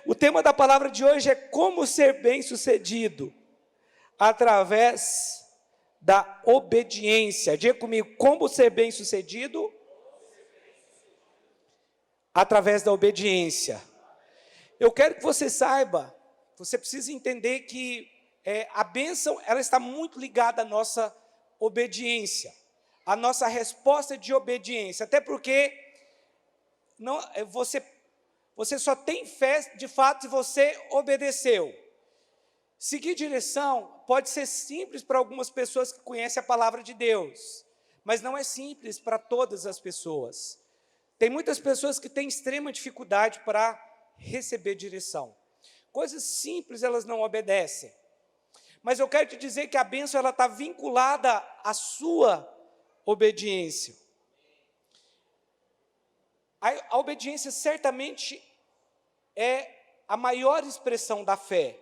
O tema da palavra de hoje é como ser bem-sucedido através da obediência. Diga comigo, como ser bem-sucedido através da obediência. Eu quero que você saiba, você precisa entender que a bênção, ela está muito ligada à nossa obediência, à nossa resposta de obediência, até porque não, você só tem fé, de fato, se você obedeceu. Seguir direção pode ser simples para algumas pessoas que conhecem a palavra de Deus, mas não é simples para todas as pessoas. Tem muitas pessoas que têm extrema dificuldade para receber direção. Coisas simples elas não obedecem. Mas eu quero te dizer que a bênção ela está vinculada à sua obediência. A obediência certamente é a maior expressão da fé.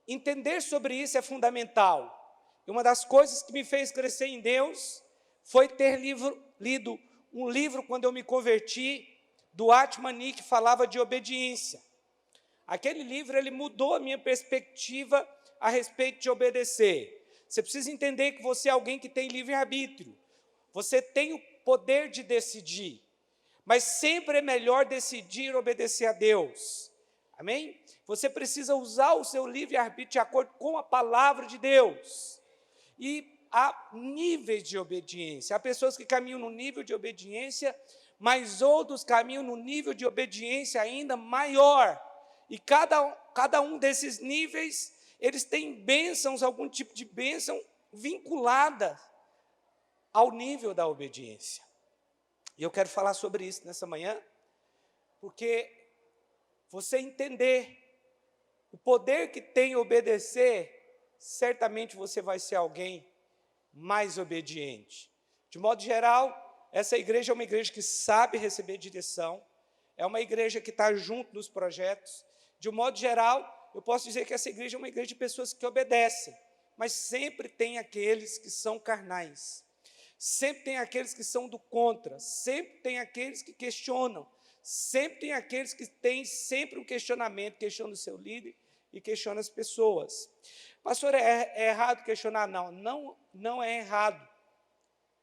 Entender sobre isso é fundamental. E uma das coisas que me fez crescer em Deus foi ter lido um livro, quando eu me converti, do Atmani, que falava de obediência. Aquele livro, ele mudou a minha perspectiva a respeito de obedecer. Você precisa entender que você é alguém que tem livre-arbítrio. Você tem o poder de decidir. Mas sempre é melhor decidir obedecer a Deus. Amém? Você precisa usar o seu livre-arbítrio de acordo com a palavra de Deus. E há níveis de obediência. Há pessoas que caminham no nível de obediência, mas outros caminham no nível de obediência ainda maior. E cada um desses níveis, eles têm bênçãos, algum tipo de bênção vinculada ao nível da obediência. E eu quero falar sobre isso nessa manhã, porque você entender o poder que tem obedecer, certamente você vai ser alguém mais obediente. De modo geral, essa igreja é uma igreja que sabe receber direção, é uma igreja que está junto nos projetos. De um modo geral, eu posso dizer que essa igreja é uma igreja de pessoas que obedecem, mas sempre tem aqueles que são carnais, sempre tem aqueles que são do contra, sempre tem aqueles que questionam, sempre tem aqueles que têm sempre um questionamento, questionam o seu líder e questionam as pessoas. Pastor, é errado questionar? Não é errado,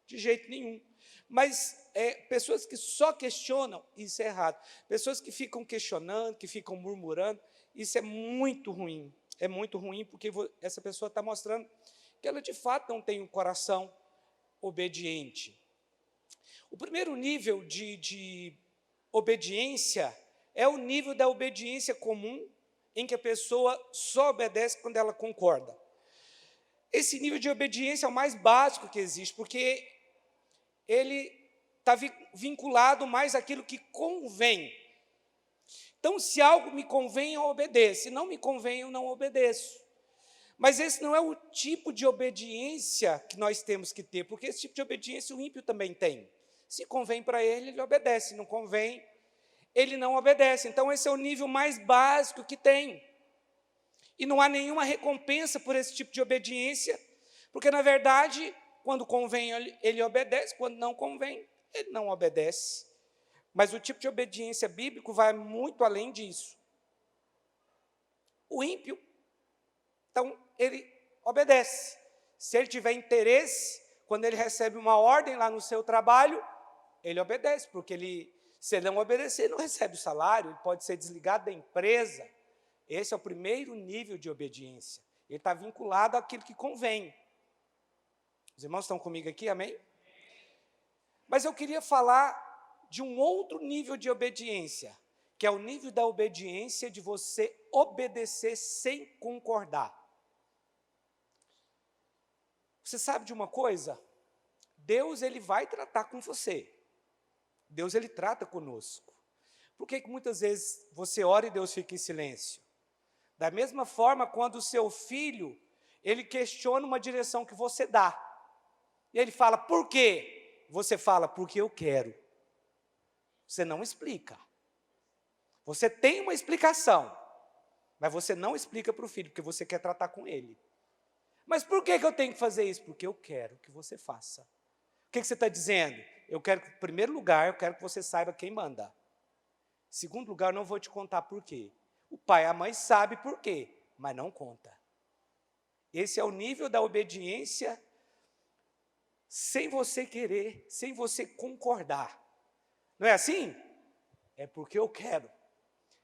de jeito nenhum. Mas pessoas que só questionam, isso é errado. Pessoas que ficam questionando, que ficam murmurando, isso é muito ruim. É muito ruim porque essa pessoa está mostrando que ela de fato não tem um coração obediente. O primeiro nível de obediência é o nível da obediência comum, em que a pessoa só obedece quando ela concorda. Esse nível de obediência é o mais básico que existe, porque ele está vinculado mais àquilo que convém. Então, se algo me convém, eu obedeço. Se não me convém, eu não obedeço. Mas esse não é o tipo de obediência que nós temos que ter, porque esse tipo de obediência o ímpio também tem. Se convém para ele, ele obedece. Se não convém, ele não obedece. Então, esse é o nível mais básico que tem. E não há nenhuma recompensa por esse tipo de obediência, porque, na verdade, quando convém, ele obedece, quando não convém, ele não obedece. Mas o tipo de obediência bíblico vai muito além disso. O ímpio, então, ele obedece. Se ele tiver interesse, quando ele recebe uma ordem lá no seu trabalho, ele obedece, porque se ele não obedecer, ele não recebe o salário, ele pode ser desligado da empresa. Esse é o primeiro nível de obediência. Ele está vinculado àquilo que convém. Os irmãos estão comigo aqui, amém? Mas eu queria falar de um outro nível de obediência, que é o nível da obediência de você obedecer sem concordar. Você sabe de uma coisa? Deus, ele vai tratar com você. Deus, ele trata conosco. Por que muitas vezes você ora e Deus fica em silêncio? Da mesma forma, quando o seu filho, ele questiona uma direção que você dá. E ele fala, por quê? Você fala, porque eu quero. Você não explica. Você tem uma explicação, mas você não explica para o filho, porque você quer tratar com ele. Mas por que eu tenho que fazer isso? Porque eu quero que você faça. O que você está dizendo? Eu quero que, em primeiro lugar, eu quero que você saiba quem manda. Segundo lugar, eu não vou te contar por quê. O pai e a mãe sabem por quê, mas não conta. Esse é o nível da obediência sem você querer, sem você concordar. Não é assim? É porque eu quero.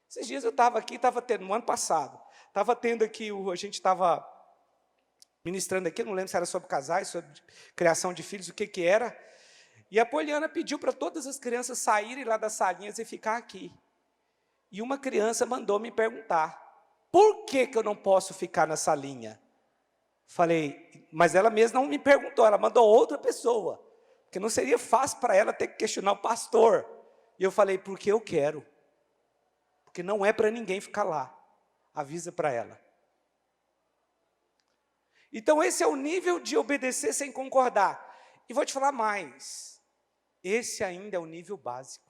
Esses dias eu estava aqui, no ano passado, estava tendo aqui, a gente estava ministrando aqui, não lembro se era sobre casais, sobre criação de filhos, o que era, e a Poliana pediu para todas as crianças saírem lá das salinhas e ficar aqui. E uma criança mandou me perguntar, por que eu não posso ficar na salinha? Falei, mas ela mesma não me perguntou, ela mandou outra pessoa, porque não seria fácil para ela ter que questionar o pastor. E eu falei, porque eu quero, porque não é para ninguém ficar lá, avisa para ela. Então esse é o nível de obedecer sem concordar. E vou te falar mais, esse ainda é o nível básico.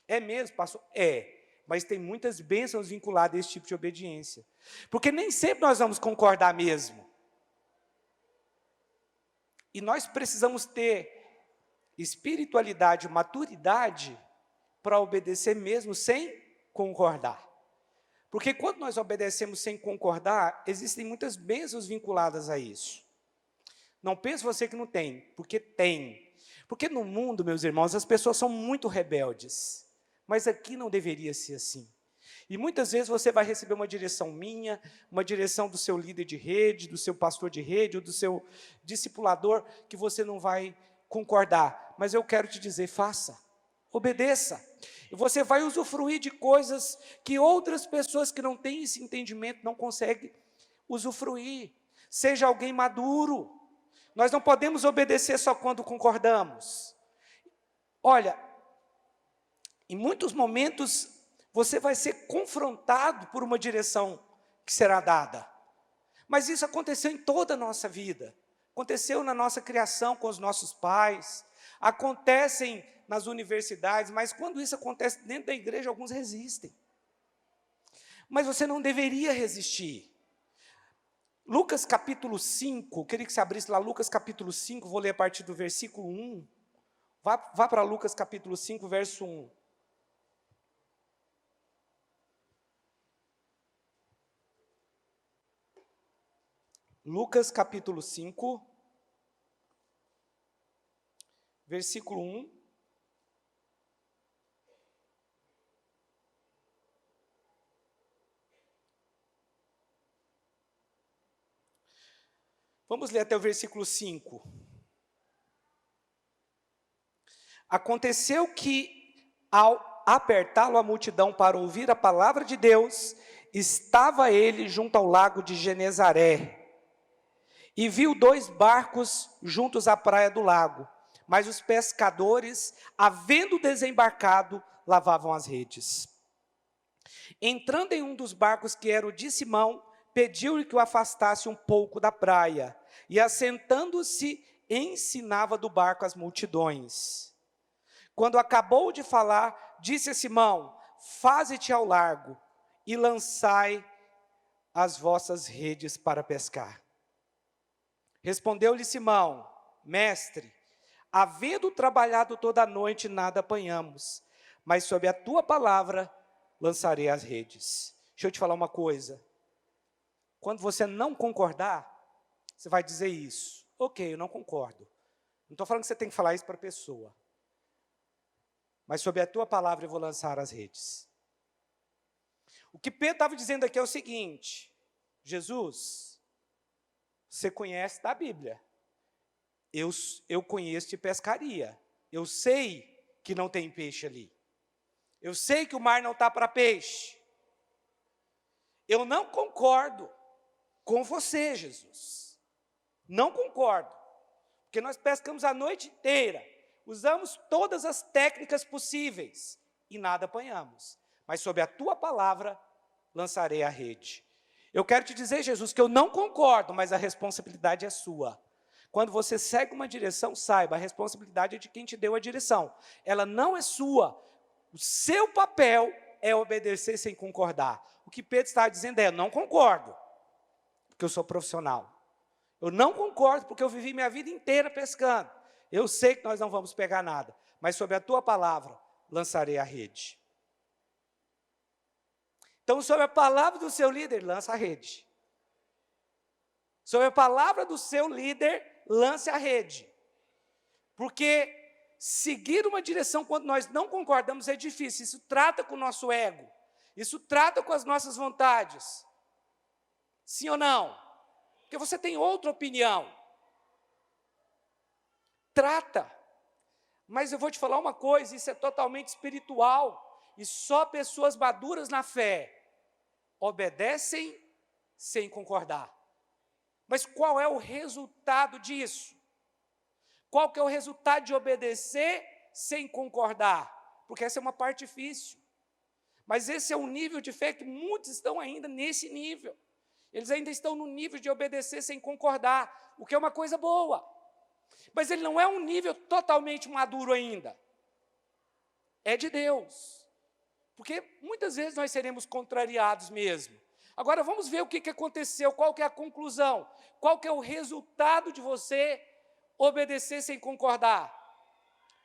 É mesmo, pastor? É, mas tem muitas bênçãos vinculadas a esse tipo de obediência. Porque nem sempre nós vamos concordar mesmo. E nós precisamos ter espiritualidade, maturidade, para obedecer mesmo sem concordar. Porque quando nós obedecemos sem concordar, existem muitas bênçãos vinculadas a isso. Não pense você que não tem, porque tem. Porque no mundo, meus irmãos, as pessoas são muito rebeldes. Mas aqui não deveria ser assim. E muitas vezes você vai receber uma direção minha, uma direção do seu líder de rede, do seu pastor de rede, ou do seu discipulador, que você não vai concordar. Mas eu quero te dizer, faça, obedeça. E você vai usufruir de coisas que outras pessoas que não têm esse entendimento não conseguem usufruir. Seja alguém maduro. Nós não podemos obedecer só quando concordamos. Olha, em muitos momentos, você vai ser confrontado por uma direção que será dada. Mas isso aconteceu em toda a nossa vida. Aconteceu na nossa criação com os nossos pais. Acontecem nas universidades, mas quando isso acontece dentro da igreja, alguns resistem. Mas você não deveria resistir. Lucas capítulo 5, queria que você abrisse lá Lucas capítulo 5, vou ler a partir do versículo 1. Vá para Lucas capítulo 5, verso 1. Lucas capítulo 5, versículo 1. Vamos ler até o versículo 5. Aconteceu que, ao apertá-lo a multidão para ouvir a palavra de Deus, estava ele junto ao lago de Genezaré, e viu 2 barcos juntos à praia do lago, mas os pescadores, havendo desembarcado, lavavam as redes. Entrando em um dos barcos, que era o de Simão, pediu-lhe que o afastasse um pouco da praia, e assentando-se, ensinava do barco as multidões. Quando acabou de falar, disse a Simão, faze-te ao largo, e lançai as vossas redes para pescar. Respondeu-lhe Simão, mestre, havendo trabalhado toda a noite, nada apanhamos, mas sob a tua palavra lançarei as redes. Deixa eu te falar uma coisa. Quando você não concordar, você vai dizer isso. Ok, eu não concordo. Não estou falando que você tem que falar isso para a pessoa. Mas sob a tua palavra eu vou lançar as redes. O que Pedro estava dizendo aqui é o seguinte, Jesus, você conhece da Bíblia. Eu conheço de pescaria. Eu sei que não tem peixe ali. Eu sei que o mar não está para peixe. Eu não concordo com você, Jesus. Não concordo. Porque nós pescamos a noite inteira. Usamos todas as técnicas possíveis e nada apanhamos. Mas sob a tua palavra lançarei a rede. Eu quero te dizer, Jesus, que eu não concordo, mas a responsabilidade é sua. Quando você segue uma direção, saiba, a responsabilidade é de quem te deu a direção. Ela não é sua. O seu papel é obedecer sem concordar. O que Pedro está dizendo é, eu não concordo, porque eu sou profissional. Eu não concordo, porque eu vivi minha vida inteira pescando. Eu sei que nós não vamos pegar nada, mas sob a tua palavra, lançarei a rede. Então, sobre a palavra do seu líder, lança a rede. Sobre a palavra do seu líder, lance a rede. Porque seguir uma direção quando nós não concordamos é difícil. Isso trata com o nosso ego. Isso trata com as nossas vontades. Sim ou não? Porque você tem outra opinião. Trata. Mas eu vou te falar uma coisa, isso é totalmente espiritual. E só pessoas maduras na fé obedecem sem concordar. Mas qual é o resultado disso? Qual que é o resultado de obedecer sem concordar? Porque essa é uma parte difícil. Mas esse é um nível de fé que muitos estão ainda nesse nível. Eles ainda estão no nível de obedecer sem concordar, o que é uma coisa boa. Mas ele não é um nível totalmente maduro ainda. É de Deus. Porque muitas vezes nós seremos contrariados mesmo. Agora vamos ver o que aconteceu, qual que é a conclusão, qual que é o resultado de você obedecer sem concordar.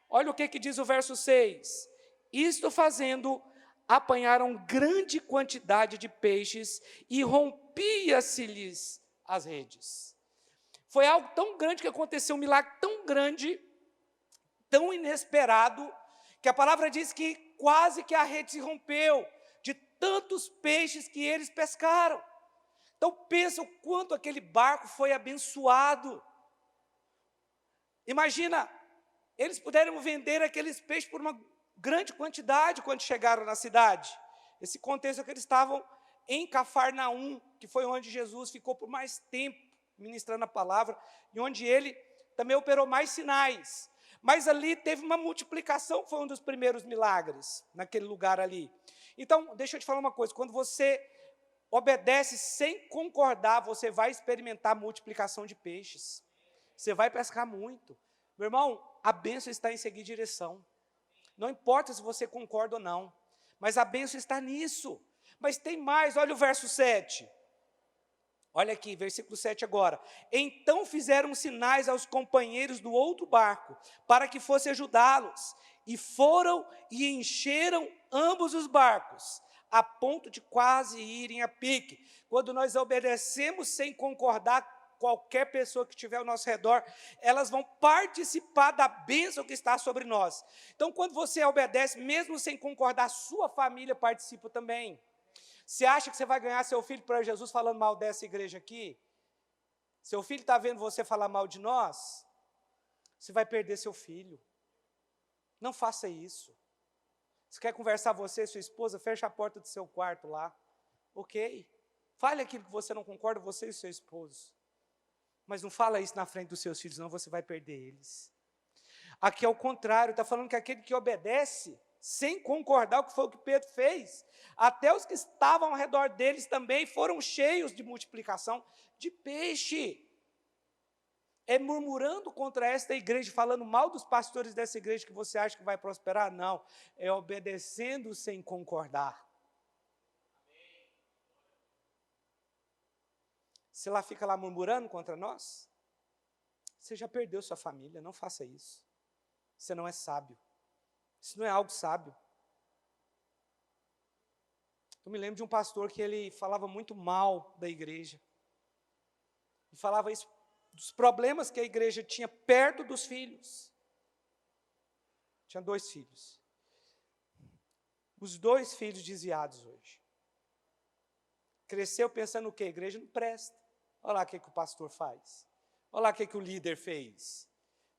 Olha o que diz o verso 6. Isto fazendo, apanharam grande quantidade de peixes e rompia-se-lhes as redes. Foi algo tão grande que aconteceu, um milagre tão grande, tão inesperado, que a palavra diz que quase que a rede se rompeu, de tantos peixes que eles pescaram. Então pensa o quanto aquele barco foi abençoado. Imagina, eles puderam vender aqueles peixes por uma grande quantidade quando chegaram na cidade. Esse contexto é que eles estavam em Cafarnaum, que foi onde Jesus ficou por mais tempo ministrando a palavra, e onde ele também operou mais sinais. Mas ali teve uma multiplicação, que foi um dos primeiros milagres, naquele lugar ali. Então, deixa eu te falar uma coisa, quando você obedece sem concordar, você vai experimentar multiplicação de peixes. Você vai pescar muito. Meu irmão, a bênção está em seguir direção. Não importa se você concorda ou não, mas a bênção está nisso. Mas tem mais, olha o verso 7. Olha aqui, versículo 7 agora. Então fizeram sinais aos companheiros do outro barco, para que fosse ajudá-los. E foram e encheram ambos os barcos, a ponto de quase irem a pique. Quando nós obedecemos sem concordar, qualquer pessoa que estiver ao nosso redor, elas vão participar da bênção que está sobre nós. Então, quando você obedece, mesmo sem concordar, sua família participa também. Você acha que você vai ganhar seu filho para Jesus falando mal dessa igreja aqui? Seu filho está vendo você falar mal de nós? Você vai perder seu filho. Não faça isso. Se quer conversar você e sua esposa, fecha a porta do seu quarto lá. Ok? Fale aquilo que você não concorda, você e seu esposo. Mas não fala isso na frente dos seus filhos, senão você vai perder eles. Aqui é o contrário, está falando que aquele que obedece, sem concordar, o que foi o que Pedro fez, até os que estavam ao redor deles também foram cheios de multiplicação de peixe. É murmurando contra esta igreja, falando mal dos pastores dessa igreja que você acha que vai prosperar? Não, é obedecendo sem concordar. Se ela fica lá murmurando contra nós, você já perdeu sua família, não faça isso. Você não é sábio. Isso não é algo sábio. Eu me lembro de um pastor que ele falava muito mal da igreja. E falava isso dos problemas que a igreja tinha perto dos filhos. Tinha 2 filhos. Os 2 filhos desviados hoje. Cresceu pensando o quê? A igreja não presta. Olha lá o que o pastor faz. Olha lá o que o líder fez.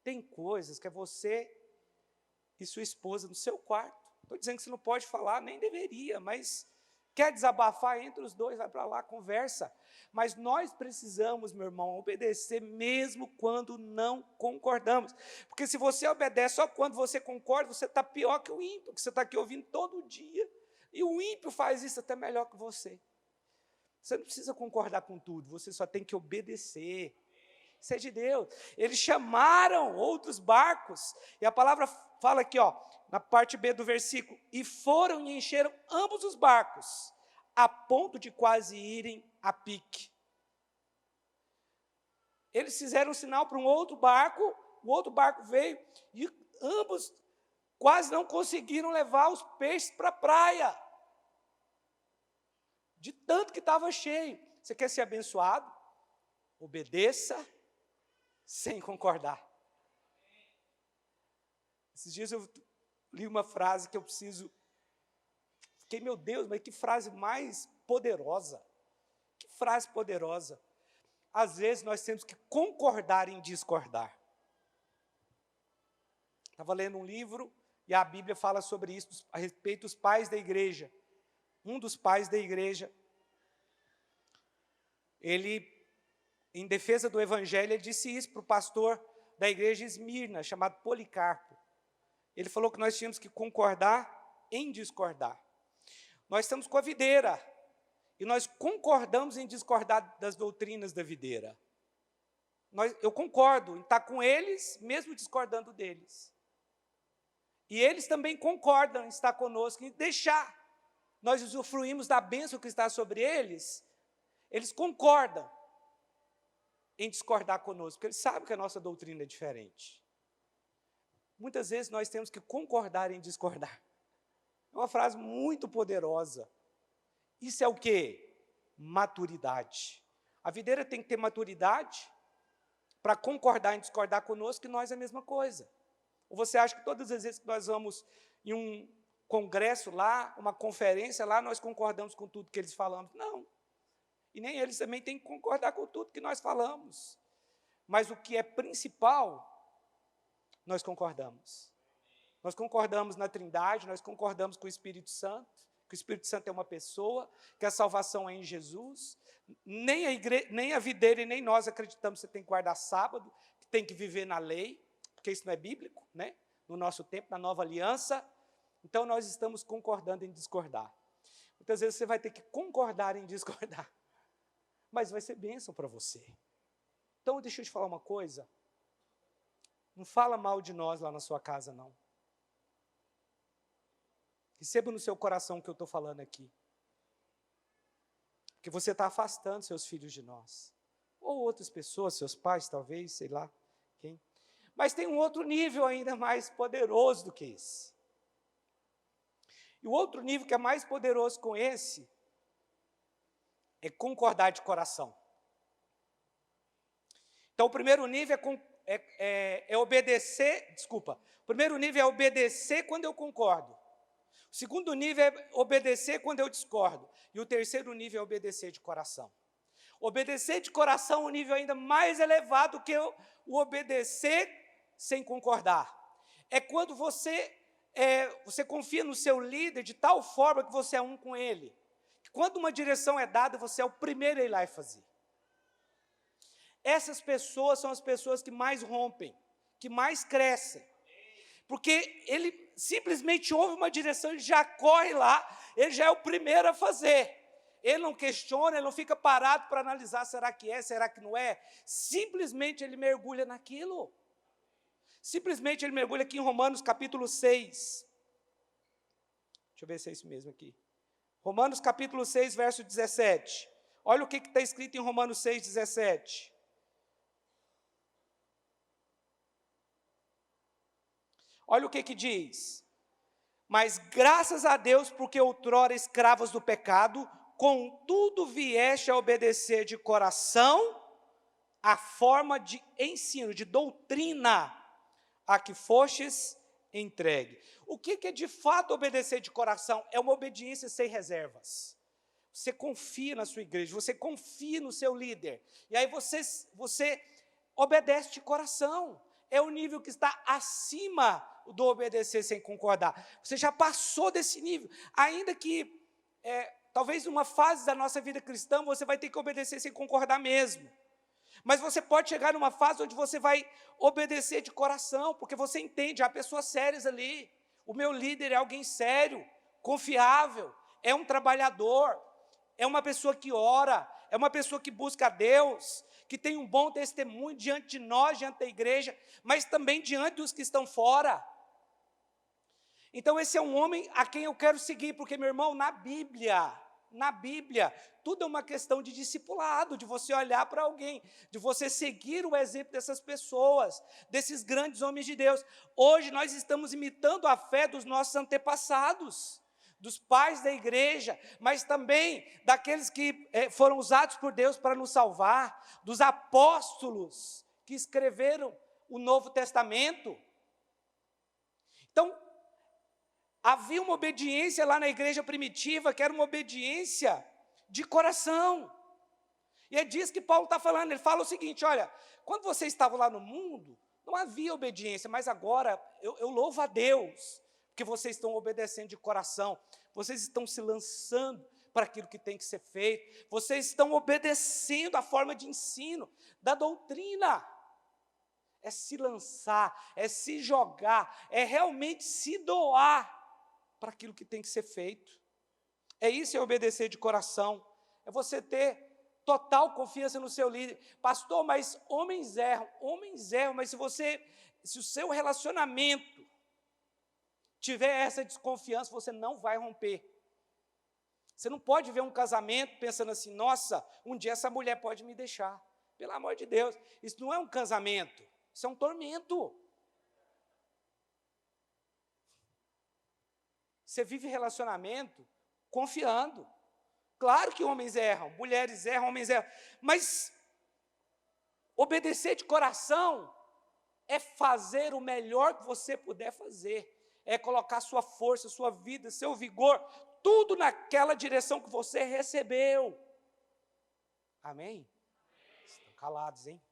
Tem coisas que é você e sua esposa no seu quarto. Estou dizendo que você não pode falar, nem deveria, mas quer desabafar entre os 2, vai para lá, conversa. Mas nós precisamos, meu irmão, obedecer mesmo quando não concordamos. Porque se você obedece só quando você concorda, você está pior que o ímpio, que você está aqui ouvindo todo dia. E o ímpio faz isso até melhor que você. Você não precisa concordar com tudo, você só tem que obedecer. Isso é de Deus. Eles chamaram outros barcos, e a palavra fala aqui, ó, na parte B do versículo, e foram e encheram ambos os barcos, a ponto de quase irem a pique. Eles fizeram um sinal para um outro barco, o outro barco veio, e ambos quase não conseguiram levar os peixes para a praia. de tanto que estava cheio. Você quer ser abençoado? Obedeça sem concordar. Esses dias eu li uma frase que eu preciso... Fiquei, meu Deus, mas que frase mais poderosa. Que frase poderosa. Às vezes nós temos que concordar em discordar. Estava lendo um livro e a Bíblia fala sobre isso, a respeito dos pais da igreja. Um dos pais da igreja, ele, em defesa do evangelho, ele disse isso para o pastor da igreja de Esmirna, chamado Policarpo. Ele falou que nós tínhamos que concordar em discordar. Nós estamos com a videira, e nós concordamos em discordar das doutrinas da videira. Eu concordo em estar com eles, mesmo discordando deles. E eles também concordam em estar conosco, em deixar. Nós usufruímos da bênção que está sobre eles, eles concordam em discordar conosco, porque eles sabem que a nossa doutrina é diferente. Muitas vezes nós temos que concordar em discordar. É uma frase muito poderosa. Isso é o quê? Maturidade. A videira tem que ter maturidade para concordar em discordar conosco, que nós é a mesma coisa. Ou você acha que todas as vezes que nós vamos em um congresso lá, uma conferência lá, nós concordamos com tudo que eles falamos? Não. E nem eles também têm que concordar com tudo que nós falamos. Mas o que é principal, nós concordamos. Nós concordamos na Trindade, nós concordamos com o Espírito Santo, que o Espírito Santo é uma pessoa, que a salvação é em Jesus. Nem a videira e nem nós acreditamos que você tem que guardar sábado, que tem que viver na lei, porque isso não é bíblico, né? No nosso tempo, na nova aliança. Então, nós estamos concordando em discordar. Muitas vezes você vai ter que concordar em discordar, mas vai ser bênção para você. Então, deixa eu te falar uma coisa. Não fala mal de nós lá na sua casa, não. Receba no seu coração o que eu estou falando aqui. Porque você está afastando seus filhos de nós. Ou outras pessoas, seus pais, talvez, sei lá quem. Mas tem um outro nível ainda mais poderoso do que esse. E o outro nível que é mais poderoso com esse é concordar de coração. Então, o primeiro nível é obedecer, o primeiro nível é obedecer quando eu concordo. O segundo nível é obedecer quando eu discordo. E o terceiro nível é obedecer de coração. Obedecer de coração é um nível ainda mais elevado que o obedecer sem concordar. É quando você confia no seu líder de tal forma que você é um com ele. Que quando uma direção é dada, você é o primeiro a ir lá e fazer. Essas pessoas são as pessoas que mais rompem, que mais crescem. Porque ele simplesmente ouve uma direção, ele já corre lá, ele já é o primeiro a fazer. Ele não questiona, ele não fica parado para analisar, será que é, será que não é? Simplesmente ele mergulha naquilo. Simplesmente ele mergulha aqui em Romanos capítulo 6. Deixa eu ver se é isso mesmo aqui. Romanos capítulo 6, verso 17. Olha o que está escrito em Romanos 6, 17. Olha o que diz. Mas graças a Deus, porque outrora escravos do pecado, contudo vieste a obedecer de coração a forma de ensino, de doutrina, a que fostes entregue. O que é de fato obedecer de coração? É uma obediência sem reservas. Você confia na sua igreja, você confia no seu líder, e aí você obedece de coração. É o nível que está acima do obedecer sem concordar. Você já passou desse nível, ainda que talvez numa fase da nossa vida cristã você vai ter que obedecer sem concordar mesmo. Mas você pode chegar numa fase onde você vai obedecer de coração, porque você entende, há pessoas sérias ali. O meu líder é alguém sério, confiável, é um trabalhador, é uma pessoa que ora, é uma pessoa que busca a Deus, que tem um bom testemunho diante de nós, diante da igreja, mas também diante dos que estão fora. Então esse é um homem a quem eu quero seguir, porque, meu irmão, na Bíblia, tudo é uma questão de discipulado, de você olhar para alguém, de você seguir o exemplo dessas pessoas, desses grandes homens de Deus. Hoje nós estamos imitando a fé dos nossos antepassados, dos pais da igreja, mas também daqueles que foram usados por Deus para nos salvar, dos apóstolos que escreveram o Novo Testamento. Então, havia uma obediência lá na igreja primitiva, que era uma obediência de coração. E é disso que Paulo está falando. Ele fala o seguinte: olha, quando vocês estavam lá no mundo, não havia obediência, mas agora eu louvo a Deus, porque vocês estão obedecendo de coração, vocês estão se lançando para aquilo que tem que ser feito, vocês estão obedecendo a forma de ensino da doutrina. É se lançar, é se jogar, é realmente se doar para aquilo que tem que ser feito. É isso, é obedecer de coração, é você ter total confiança no seu líder. Pastor, mas homens erram, mas se o seu relacionamento tiver essa desconfiança, você não vai romper. Você não pode ver um casamento pensando assim: nossa, um dia essa mulher pode me deixar. Pelo amor de Deus, isso não é um casamento, isso é um tormento. Você vive relacionamento confiando. Claro que homens erram, mulheres erram, homens erram, mas obedecer de coração é fazer o melhor que você puder fazer, é colocar sua força, sua vida, seu vigor, tudo naquela direção que você recebeu. Amém? Estão calados, hein?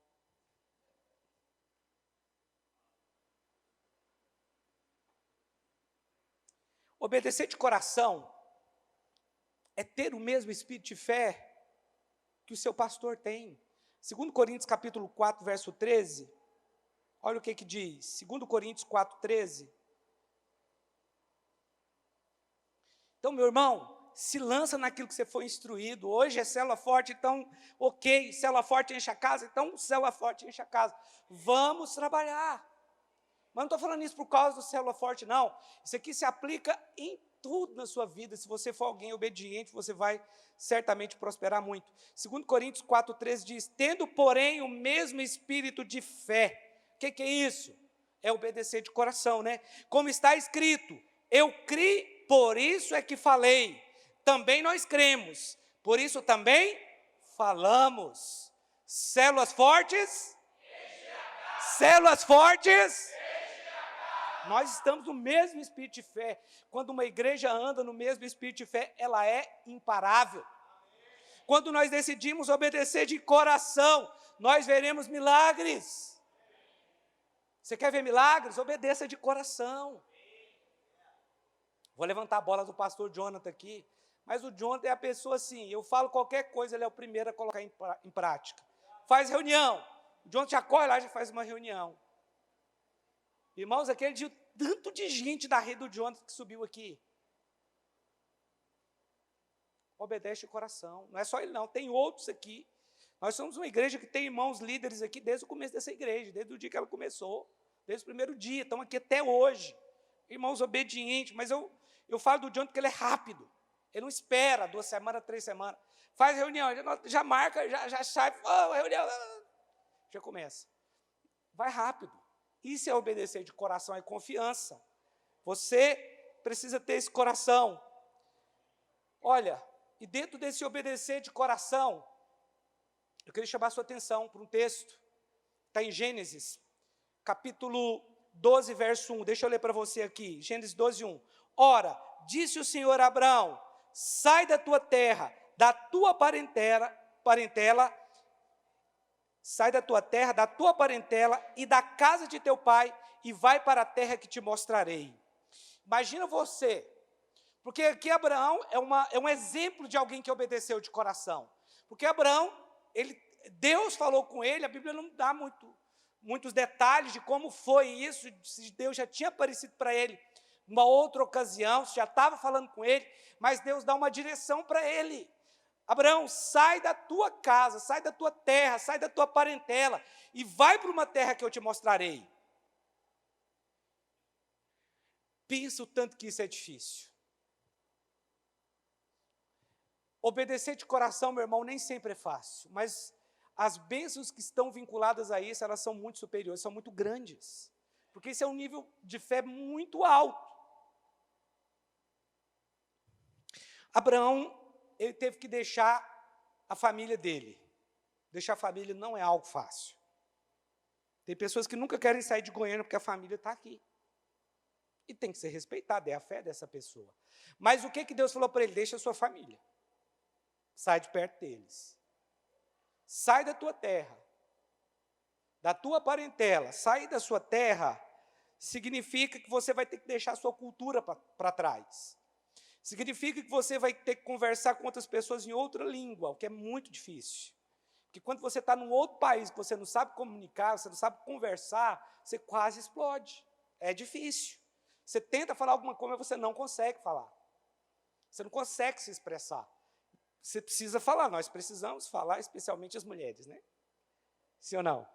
Obedecer de coração é ter o mesmo espírito de fé que o seu pastor tem. 2 Coríntios capítulo 4, verso 13, olha o que diz, 2 Coríntios 4, 13. Então, meu irmão, se lança naquilo que você foi instruído. Hoje é célula forte, então, ok, célula forte enche a casa, então célula forte enche a casa. Vamos trabalhar. Mas não estou falando isso por causa do célula forte, não. Isso aqui se aplica em tudo na sua vida. Se você for alguém obediente, você vai certamente prosperar muito. 2 Coríntios 4,13 diz: tendo, porém, o mesmo espírito de fé. O que é isso? É obedecer de coração, né? Como está escrito: eu criei, por isso é que falei. Também nós cremos, por isso também falamos. Células fortes? Células fortes? Nós estamos no mesmo espírito de fé. Quando uma igreja anda no mesmo espírito de fé, ela é imparável. Quando nós decidimos obedecer de coração, nós veremos milagres. Você quer ver milagres? Obedeça de coração. Vou levantar a bola do pastor Jonathan aqui, mas o Jonathan é a pessoa assim, eu falo qualquer coisa, ele é o primeiro a colocar em prática. Faz reunião. O Jonathan já corre lá e já faz uma reunião. Irmãos, aquele dia, tanto de gente da rede do Jonathan que subiu aqui. Obedece de coração. Não é só ele não, tem outros aqui. Nós somos uma igreja que tem irmãos líderes aqui desde o começo dessa igreja, desde o dia que ela começou, desde o primeiro dia, estão aqui até hoje. Irmãos obedientes, mas eu falo do Jonathan que ele é rápido. Ele não espera 2 semanas, 3 semanas. Faz reunião, já marca, já sai, reunião, já começa. Vai rápido. Isso é obedecer de coração, é confiança. Você precisa ter esse coração. Olha, e dentro desse obedecer de coração, eu queria chamar a sua atenção para um texto, está em Gênesis, capítulo 12, verso 1. Deixa eu ler para você aqui, Gênesis 12, 1. Ora, disse o Senhor a Abraão: sai da tua terra, da tua parentela, sai da tua terra, da tua parentela e da casa de teu pai e vai para a terra que te mostrarei. Imagina você, porque aqui Abraão é um exemplo de alguém que obedeceu de coração. Porque Abraão, Deus falou com ele, a Bíblia não dá muitos detalhes de como foi isso, se Deus já tinha aparecido para ele numa outra ocasião, se já estava falando com ele, mas Deus dá uma direção para ele. Abraão, sai da tua casa, sai da tua terra, sai da tua parentela e vai para uma terra que eu te mostrarei. Pensa o tanto que isso é difícil. Obedecer de coração, meu irmão, nem sempre é fácil, mas as bênçãos que estão vinculadas a isso, elas são muito superiores, são muito grandes, porque isso é um nível de fé muito alto. Abraão, ele teve que deixar a família dele. Deixar a família não é algo fácil. Tem pessoas que nunca querem sair de Goiânia porque a família está aqui. E tem que ser respeitada, é a fé dessa pessoa. Mas o que Deus falou para ele? Deixa a sua família. Sai de perto deles. Sai da tua terra. Da tua parentela. Sair da sua terra significa que você vai ter que deixar a sua cultura para trás. Significa que você vai ter que conversar com outras pessoas em outra língua, o que é muito difícil. Porque quando você está num outro país, que você não sabe comunicar, você não sabe conversar, você quase explode. É difícil. Você tenta falar alguma coisa, mas você não consegue falar. Você não consegue se expressar. Você precisa falar, nós precisamos falar, especialmente as mulheres, né? Sim ou não?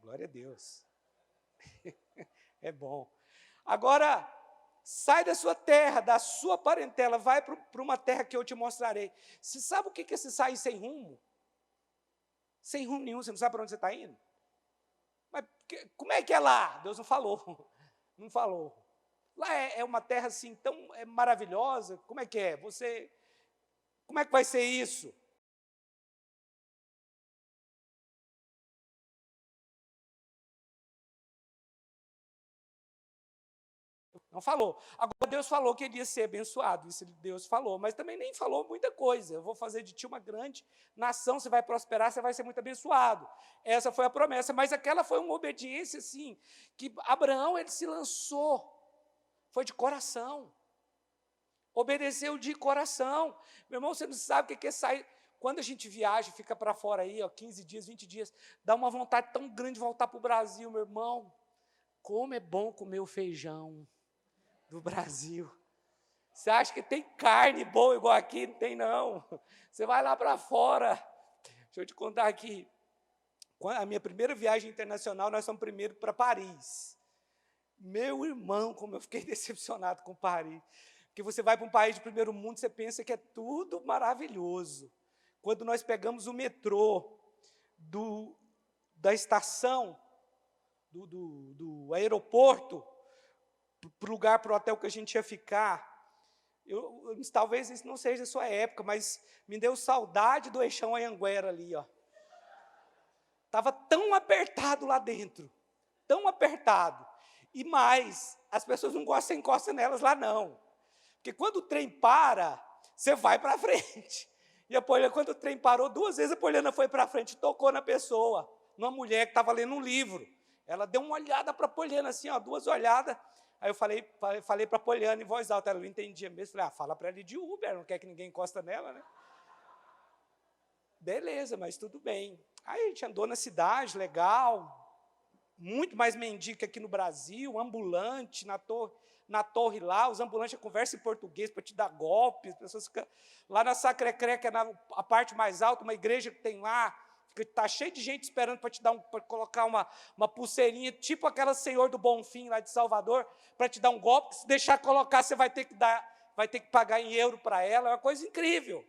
Glória a Deus. É bom. Agora, sai da sua terra, da sua parentela, vai para uma terra que eu te mostrarei. Você sabe o que é esse sair sem rumo? Sem rumo nenhum, você não sabe para onde você está indo? Mas como é que é lá? Deus não falou. Não falou. Lá é uma terra assim tão maravilhosa. Como é que é? Como é que vai ser isso? Não falou. Agora Deus falou que ele ia ser abençoado, isso Deus falou, mas também nem falou muita coisa. Eu vou fazer de ti uma grande nação, você vai prosperar, você vai ser muito abençoado. Essa foi a promessa, mas aquela foi uma obediência, assim, que Abraão, ele se lançou, foi de coração, obedeceu de coração. Meu irmão, você não sabe o que é sair. Quando a gente viaja, fica para fora aí, 15 dias, 20 dias, dá uma vontade tão grande de voltar para o Brasil, meu irmão. Como é bom comer o feijão do Brasil. Você acha que tem carne boa igual aqui? Não tem, não. Você vai lá para fora. Deixa eu te contar aqui. A minha primeira viagem internacional, nós fomos primeiro para Paris. Meu irmão, como eu fiquei decepcionado com Paris. Porque você vai para um país de primeiro mundo, você pensa que é tudo maravilhoso. Quando nós pegamos o metrô da estação, do aeroporto, para o lugar, para o hotel que a gente ia ficar, talvez isso não seja a sua época, mas me deu saudade do Eixão Anhanguera ali, ó. Estava tão apertado lá dentro, tão apertado. E mais, as pessoas não gostam, você encosta nelas lá não. Porque quando o trem para, você vai para frente. E a Poliana, quando o trem parou, 2 vezes a Poliana foi para frente e tocou na pessoa, numa mulher que estava lendo um livro. Ela deu uma olhada para a Poliana, assim, ó, 2 olhadas. Aí eu falei para a Poliana em voz alta, ela não entendia mesmo. Falei, fala para ela ir de Uber, não quer que ninguém encosta nela, né? Beleza, mas tudo bem. Aí a gente andou na cidade, legal, muito mais mendigo que aqui no Brasil, ambulante, na torre lá, os ambulantes conversam em português para te dar golpe, as pessoas ficam lá na Sacré-Cœur, que é a parte mais alta, uma igreja que tem lá, está cheio de gente esperando para colocar uma pulseirinha, tipo aquela Senhor do Bonfim lá de Salvador, para te dar um golpe, que se deixar colocar, você vai ter que pagar em euro para ela, é uma coisa incrível.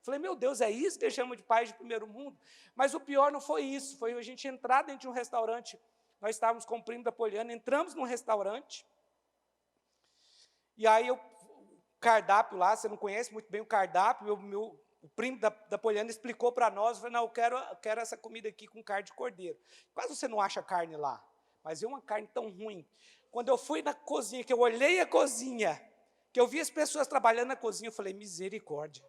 Falei, meu Deus, é isso que eles chamam de país de primeiro mundo? Mas o pior não foi isso, foi a gente entrar dentro de um restaurante. Nós estávamos com o primo da Poliana, entramos num restaurante, e aí o cardápio lá, você não conhece muito bem o cardápio, o primo da Poliana explicou para nós, falou, não, eu quero essa comida aqui com carne de cordeiro. Quase você não acha carne lá, mas é uma carne tão ruim. Quando eu fui na cozinha, que eu olhei a cozinha, que eu vi as pessoas trabalhando na cozinha, eu falei, misericórdia.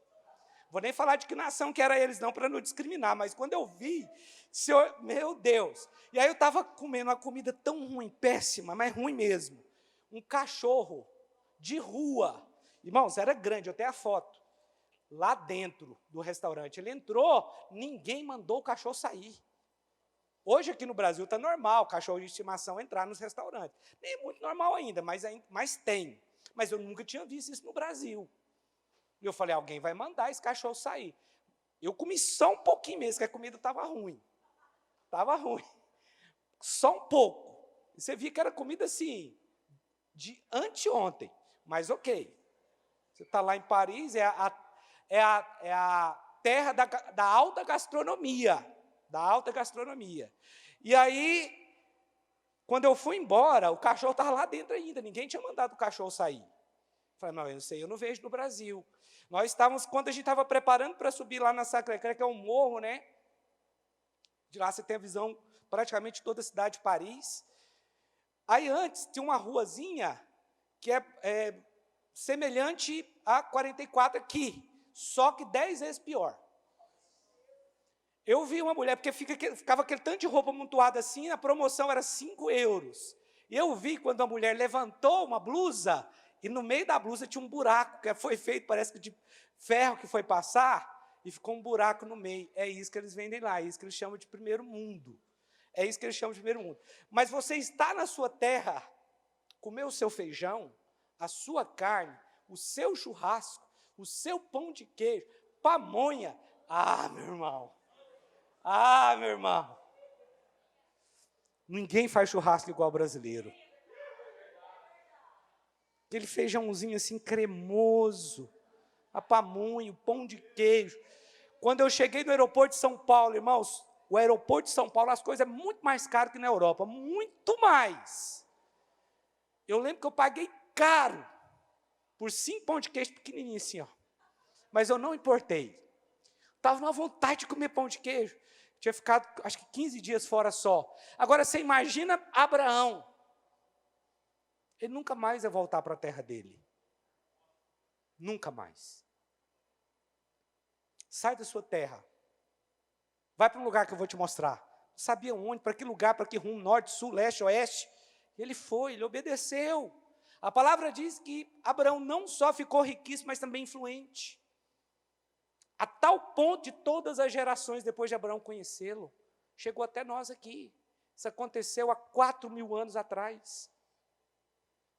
Vou nem falar de que nação que era eles, não, para não discriminar, mas quando eu vi, Senhor, meu Deus. E aí eu estava comendo uma comida tão ruim, péssima, mas ruim mesmo. Um cachorro de rua. Irmãos, era grande, eu tenho a foto. Lá dentro do restaurante. Ele entrou, ninguém mandou o cachorro sair. Hoje aqui no Brasil está normal, cachorro de estimação entrar nos restaurantes. Nem é muito normal ainda, mas tem. Mas eu nunca tinha visto isso no Brasil. E eu falei, alguém vai mandar esse cachorro sair. Eu comi só um pouquinho mesmo, que a comida estava ruim. Estava ruim. Só um pouco. E você via que era comida assim, de anteontem. Mas ok. Você está lá em Paris, é a terra da alta gastronomia. Da alta gastronomia. E aí, quando eu fui embora, o cachorro estava lá dentro ainda. Ninguém tinha mandado o cachorro sair. Falei, não, eu sei, eu não vejo no Brasil. Nós estávamos, quando a gente estava preparando para subir lá na Sacré-Cœur, que é um morro, né? De lá você tem a visão praticamente toda a cidade de Paris. Aí antes tinha uma ruazinha que é semelhante a 44 aqui, só que 10 vezes pior. Eu vi uma mulher, porque ficava aquele tanto de roupa amontoada assim, a promoção era 5 euros. E eu vi quando a mulher levantou uma blusa, e no meio da blusa tinha um buraco, que foi feito, parece que de ferro que foi passar, e ficou um buraco no meio. É isso que eles vendem lá, é isso que eles chamam de primeiro mundo. É isso que eles chamam de primeiro mundo. Mas você está na sua terra, comer o seu feijão, a sua carne, o seu churrasco, o seu pão de queijo, pamonha. Ah, meu irmão. Ah, meu irmão. Ninguém faz churrasco igual brasileiro. Aquele feijãozinho assim cremoso, a pamonha, o pão de queijo. Quando eu cheguei no aeroporto de São Paulo, irmãos, o aeroporto de São Paulo, as coisas é muito mais caro que na Europa, muito mais. Eu lembro que eu paguei caro por 5 pão de queijo pequenininho assim, ó. Mas eu não importei. Estava numa vontade de comer pão de queijo. Tinha ficado, acho que 15 dias fora só. Agora, você imagina Abraão. Ele nunca mais ia voltar para a terra dele. Nunca mais. Sai da sua terra. Vai para um lugar que eu vou te mostrar. Não sabia onde, para que lugar, para que rumo, norte, sul, leste, oeste. Ele foi, ele obedeceu. A palavra diz que Abraão não só ficou riquíssimo, mas também influente. A tal ponto de todas as gerações, depois de Abraão conhecê-lo, chegou até nós aqui. Isso aconteceu há 4.000 anos atrás.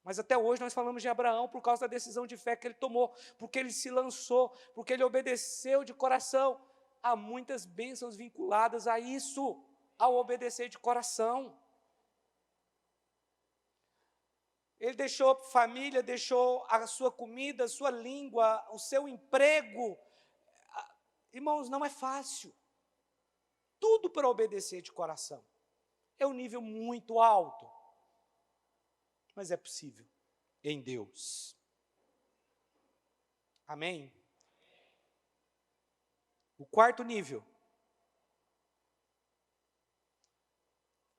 Mas até hoje nós falamos de Abraão por causa da decisão de fé que ele tomou, porque ele se lançou, porque ele obedeceu de coração. Há muitas bênçãos vinculadas a isso, ao obedecer de coração. Ele deixou família, deixou a sua comida, a sua língua, o seu emprego. Irmãos, não é fácil. Tudo para obedecer de coração. É um nível muito alto. Mas é possível em Deus. Amém? O quarto nível.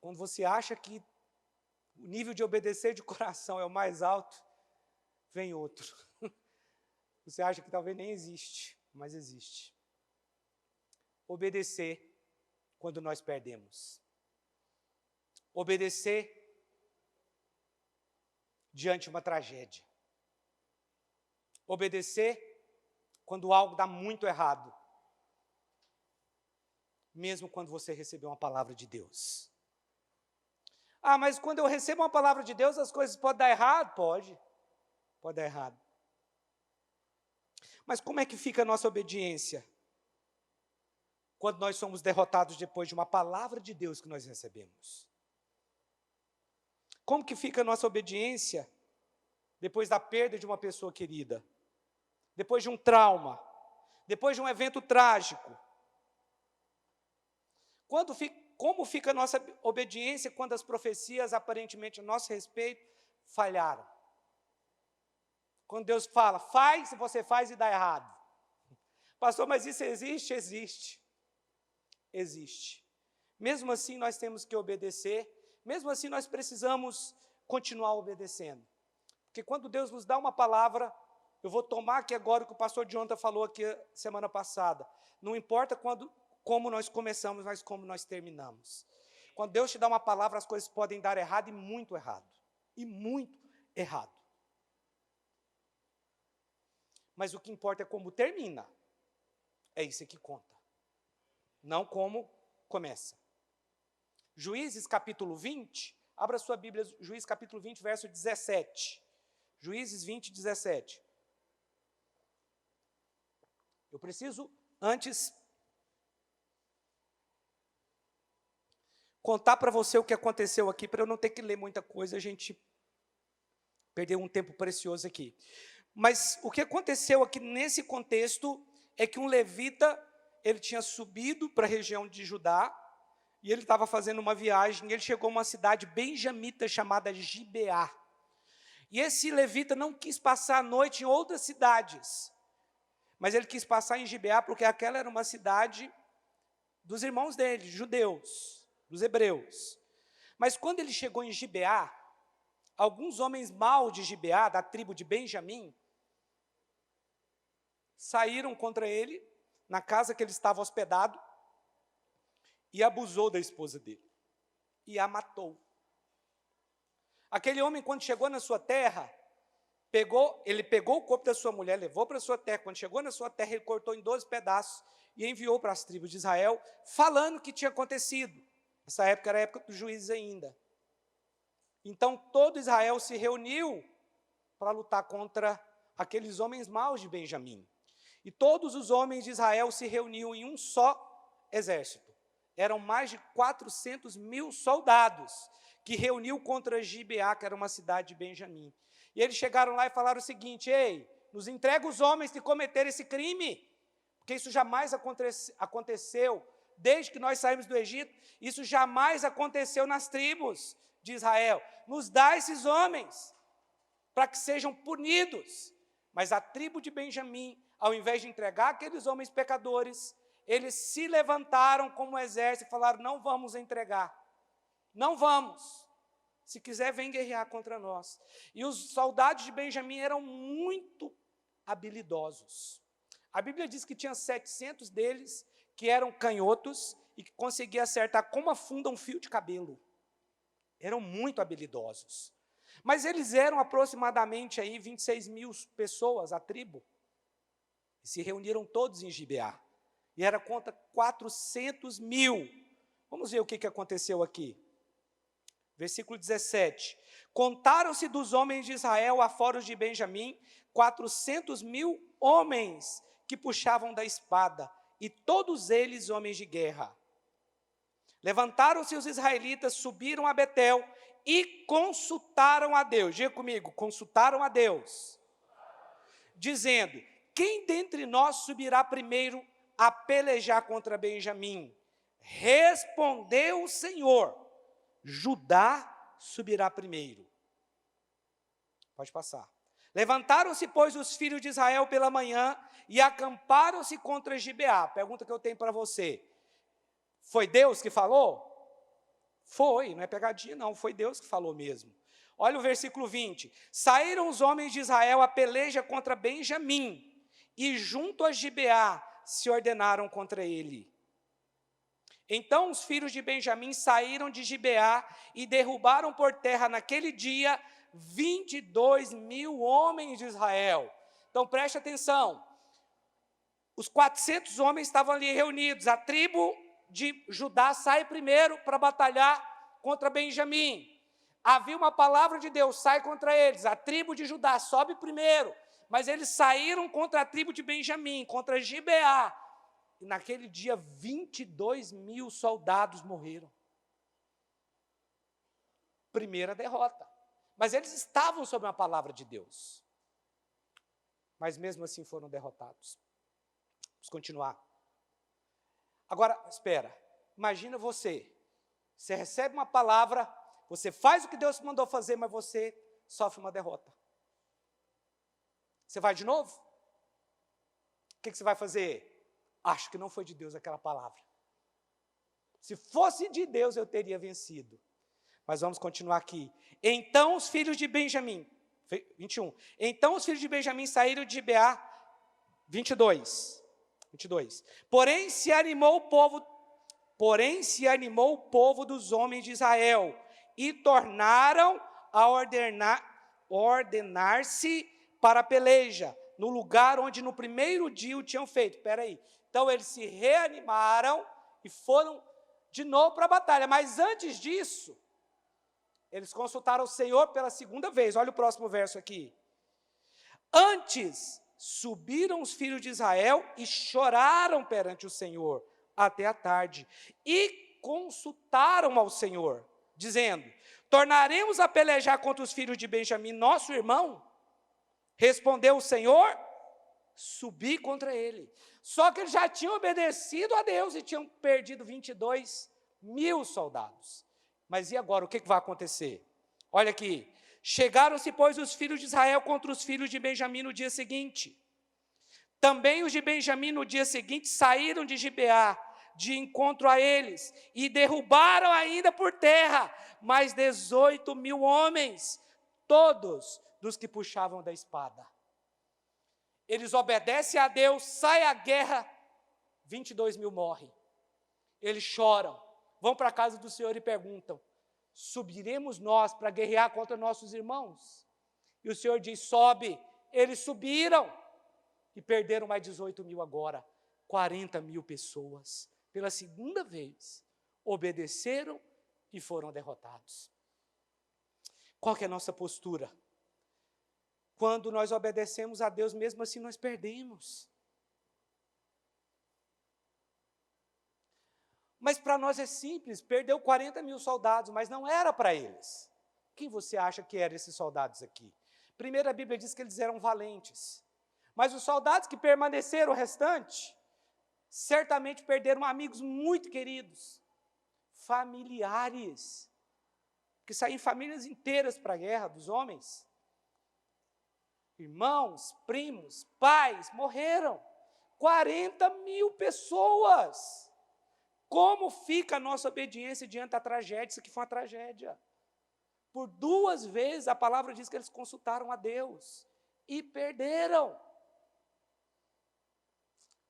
Quando você acha que o nível de obedecer de coração é o mais alto, vem outro. Você acha que talvez nem existe, mas existe. Obedecer quando nós perdemos. Obedecer diante de uma tragédia. Obedecer quando algo dá muito errado. Mesmo quando você recebeu uma palavra de Deus. Ah, mas quando eu recebo uma palavra de Deus, as coisas podem dar errado? Pode. Pode dar errado. Mas como é que fica a nossa obediência? Quando nós somos derrotados depois de uma palavra de Deus que nós recebemos. Como que fica a nossa obediência depois da perda de uma pessoa querida? Depois de um trauma? Depois de um evento trágico? Como fica a nossa obediência quando as profecias, aparentemente, a nosso respeito, falharam? Quando Deus fala, faz, você faz e dá errado. Pastor, mas isso existe? Existe. Existe. Mesmo assim, nós temos que obedecer. Mesmo assim, nós precisamos continuar obedecendo. Porque quando Deus nos dá uma palavra, eu vou tomar aqui agora o que o pastor Jonathan falou aqui semana passada. Não importa como nós começamos, mas como nós terminamos. Quando Deus te dá uma palavra, as coisas podem dar errado e muito errado. E muito errado. Mas o que importa é como termina. É isso que conta. Não como começa. Juízes capítulo 20, abra sua Bíblia, Juízes capítulo 20, verso 17. Juízes 20, 17. Eu preciso, antes, contar para você o que aconteceu aqui, para eu não ter que ler muita coisa, a gente perdeu um tempo precioso aqui. Mas o que aconteceu aqui nesse contexto é que um levita, ele tinha subido para a região de Judá, e ele estava fazendo uma viagem, e ele chegou a uma cidade benjamita chamada Gibeá. E esse levita não quis passar a noite em outras cidades, mas ele quis passar em Gibeá, porque aquela era uma cidade dos irmãos dele, judeus, dos hebreus. Mas quando ele chegou em Gibeá, alguns homens maus de Gibeá, da tribo de Benjamim, saíram contra ele, na casa que ele estava hospedado, e abusou da esposa dele, e a matou. Aquele homem, quando chegou na sua terra, ele pegou o corpo da sua mulher, levou para a sua terra. Quando chegou na sua terra, ele cortou em 12 pedaços e enviou para as tribos de Israel, falando o que tinha acontecido. Essa época era a época dos juízes ainda. Então, todo Israel se reuniu para lutar contra aqueles homens maus de Benjamim. E todos os homens de Israel se reuniam em um só exército. Eram mais de 400.000 soldados que reuniu contra Gibeá, que era uma cidade de Benjamim. E eles chegaram lá e falaram o seguinte: ei, nos entrega os homens que cometeram esse crime, porque isso jamais aconteceu, desde que nós saímos do Egito, isso jamais aconteceu nas tribos de Israel. Nos dá esses homens, para que sejam punidos. Mas a tribo de Benjamim, ao invés de entregar aqueles homens pecadores, eles se levantaram como exército e falaram: não vamos entregar, não vamos. Se quiser, vem guerrear contra nós. E os soldados de Benjamim eram muito habilidosos. A Bíblia diz que tinha 700 deles que eram canhotos e que conseguiam acertar como afunda um fio de cabelo. Eram muito habilidosos. Mas eles eram aproximadamente aí 26.000 pessoas, a tribo. E se reuniram todos em Gibeá. E era contra 400.000. Vamos ver o que aconteceu aqui. Versículo 17. Contaram-se dos homens de Israel afora os de Benjamim 400.000 homens que puxavam da espada, e todos eles homens de guerra. Levantaram-se os israelitas, subiram a Betel e consultaram a Deus. Diga comigo, consultaram a Deus, dizendo: quem dentre nós subirá primeiro a pelejar contra Benjamim? Respondeu o Senhor: Judá subirá primeiro. Pode passar. Levantaram-se, pois, os filhos de Israel pela manhã e acamparam-se contra Gibeá. Pergunta que eu tenho para você: foi Deus que falou? Foi, não é pegadinha não, foi Deus que falou mesmo. Olha o versículo 20. Saíram os homens de Israel a peleja contra Benjamim, e junto a Gibeá se ordenaram contra ele. Então os filhos de Benjamim saíram de Gibeá e derrubaram por terra naquele dia 22.000 homens de Israel. Então preste atenção, os 400 homens estavam ali reunidos, a tribo de Judá sai primeiro para batalhar contra Benjamim. Havia uma palavra de Deus, sai contra eles, a tribo de Judá sobe primeiro, mas eles saíram contra a tribo de Benjamim, contra Gibeá. E naquele dia, 22.000 soldados morreram. Primeira derrota. Mas eles estavam sob a palavra de Deus. Mas mesmo assim foram derrotados. Vamos continuar. Agora, espera. Imagina você recebe uma palavra, você faz o que Deus mandou fazer, mas você sofre uma derrota. Você vai de novo? O que você vai fazer? Acho que não foi de Deus aquela palavra. Se fosse de Deus, eu teria vencido. Mas vamos continuar aqui. Então os filhos de Benjamim, 21. Então os filhos de Benjamim saíram de Gibeá, 22. Porém se animou o povo dos homens de Israel, e tornaram a ordenar-se para a peleja, no lugar onde no primeiro dia o tinham feito. Espera aí. Então eles se reanimaram e foram de novo para a batalha. Mas antes disso, eles consultaram o Senhor pela segunda vez. Olha o próximo verso aqui. Antes subiram os filhos de Israel e choraram perante o Senhor até a tarde. E consultaram ao Senhor, dizendo: tornaremos a pelejar contra os filhos de Benjamim, nosso irmão? Respondeu o Senhor: subi contra ele. Só que eles já tinham obedecido a Deus e tinham perdido 22.000 soldados. Mas e agora, o que vai acontecer? Olha aqui. Chegaram-se, pois, os filhos de Israel contra os filhos de Benjamim no dia seguinte. Também os de Benjamim no dia seguinte saíram de Gibeá de encontro a eles e derrubaram ainda por terra mais 18.000 homens, todos dos que puxavam da espada. Eles obedecem a Deus, sai a guerra, 22.000 morrem. Eles choram, vão para a casa do Senhor e perguntam: subiremos nós para guerrear contra nossos irmãos? E o Senhor diz: sobe. Eles subiram e perderam mais 18.000 agora, 40.000 pessoas. Pela segunda vez, obedeceram e foram derrotados. Qual que é a nossa postura? Quando nós obedecemos a Deus, mesmo assim nós perdemos. Mas para nós é simples, perdeu 40.000 soldados, mas não era para eles. Quem você acha que eram esses soldados aqui? Primeiro a Bíblia diz que eles eram valentes. Mas os soldados que permaneceram o restante, certamente perderam amigos muito queridos, familiares, que saíam famílias inteiras para a guerra dos homens. Irmãos, primos, pais, morreram. 40.000 pessoas. Como fica a nossa obediência diante da tragédia? Isso aqui foi uma tragédia. Por 2 vezes a palavra diz que eles consultaram a Deus e perderam.